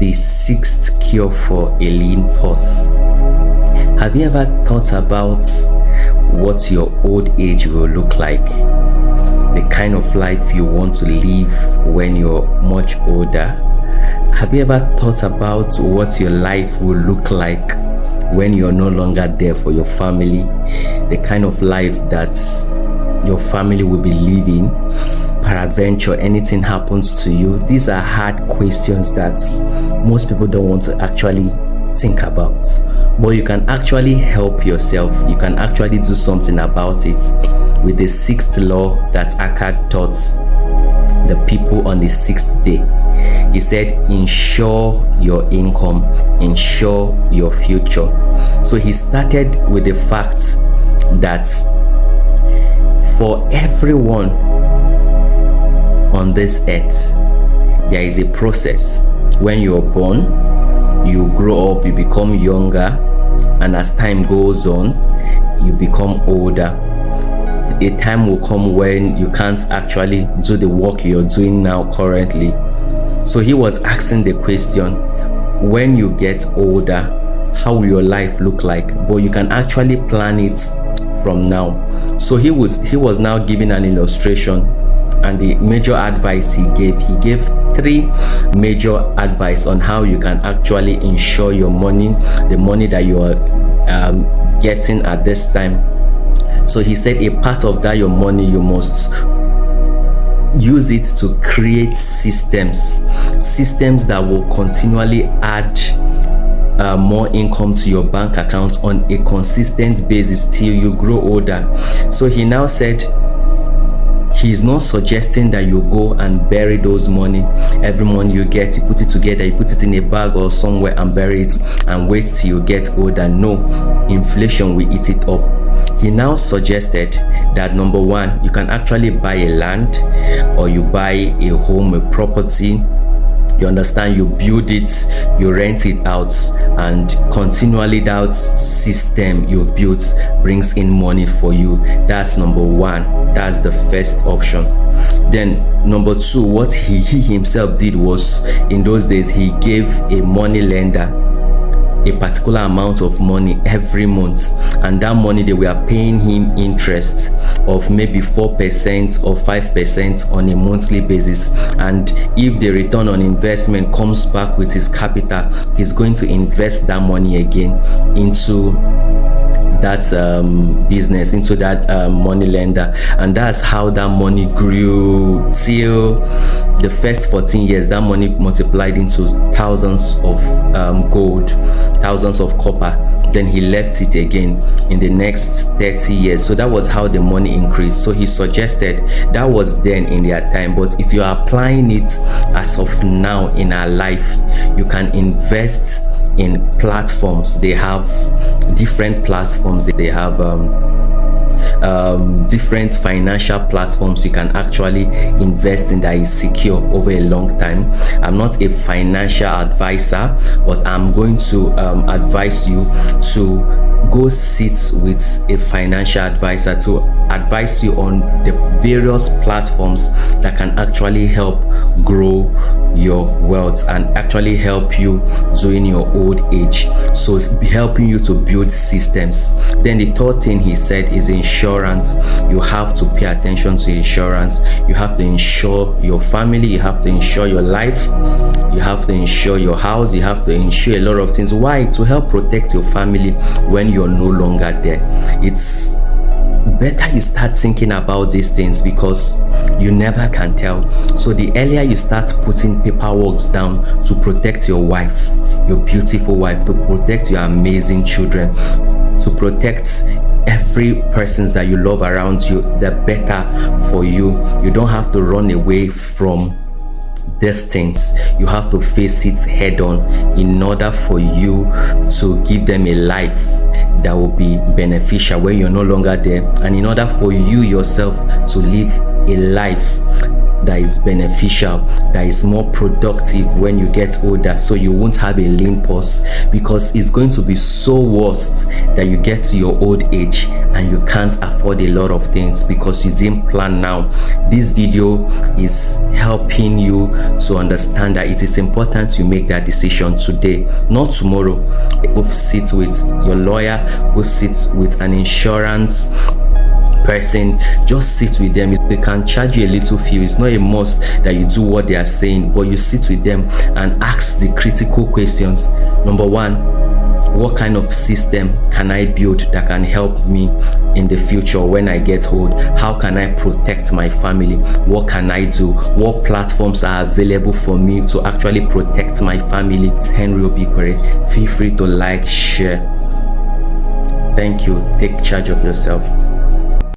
the sixth cure for a lean purse. Have you ever thought about what your old age will look like? The kind of life you want to live when you're much older? Have you ever thought about what your life will look like when you're no longer there for your family? The kind of life that your family will be living? Peradventure, anything happens to you? These are hard questions that most people don't want to actually think about. But you can actually help yourself. You can actually do something about it with the sixth law that Akkad taught the people on the sixth day. He said, ensure your income, ensure your future. So he started with the fact that for everyone on this earth, there is a process. When you're born, you grow up, you become younger, and as time goes on, you become older. A time will come when you can't actually do the work you're doing now currently. So he was asking the question, when you get older, how will your life look like? But you can actually plan it from now. So he was now giving an illustration, and the major advice he gave three major advice on how you can actually ensure your money, the money that you are getting at this time. So he said a part of that, your money, you must use it to create systems that will continually add more income to your bank account on a consistent basis till you grow older. So he now said he's not suggesting that you go and bury those money. Every money you get, you put it together, you put it in a bag or somewhere and bury it and wait till you get older. No, inflation will eat it up. He now suggested that number one, you can actually buy a land, or you buy a home, a property. You understand, you build it, you rent it out, and continually that system you've built brings in money for you. That's number one. That's the first option. Then number two, what he himself did was, in those days, he gave a money lender a particular amount of money every month, and that money they were paying him interest of maybe 4% or 5% on a monthly basis. And if the return on investment comes back with his capital, he's going to invest that money again into that business, into that money lender. And that's how that money grew till the first 14 years. That money multiplied into thousands of gold, thousands of copper. Then he left it again in the next 30 years. So that was how the money increased. So he suggested that was then in their time, but if you are applying it as of now in our life, you can invest in platforms. They have different platforms. They have different financial platforms you can actually invest in that is secure over a long time. I'm not a financial advisor, but I'm going to advise you to go sit with a financial advisor to advise you on the various platforms that can actually help grow your wealth and actually help you during your old age. So it's helping you to build systems. Then the third thing he said is insurance. You have to pay attention to insurance. You have to insure your family, you have to insure your life, you have to insure your house, you have to insure a lot of things. Why? To help protect your family when you're no longer there. It's better you start thinking about these things because you never can tell. So the earlier you start putting paperwork down to protect your wife, your beautiful wife, to protect your amazing children, to protect every person that you love around you, the better for you. You don't have to run away from these things. You have to face it head on in order for you to give them a life that will be beneficial when you're no longer there, and in order for you yourself to live a life that is beneficial, that is more productive when you get older, so you won't have a lean purse, because it's going to be so worst that you get to your old age and you can't afford a lot of things because you didn't plan now. This video is helping you to understand that it is important you make that decision today, not tomorrow. Go sit with your lawyer, go sit with an insurance person, just sit with them. They can charge you a little fee. It's not a must that you do what they are saying, but you sit with them and ask the critical questions. Number one, what kind of system can I build that can help me in the future when I get old? How can I protect my family? What can I do? What platforms are available for me to actually protect my family? It's Henry Obikwere. Feel free to like, share. Thank you. Take charge of yourself.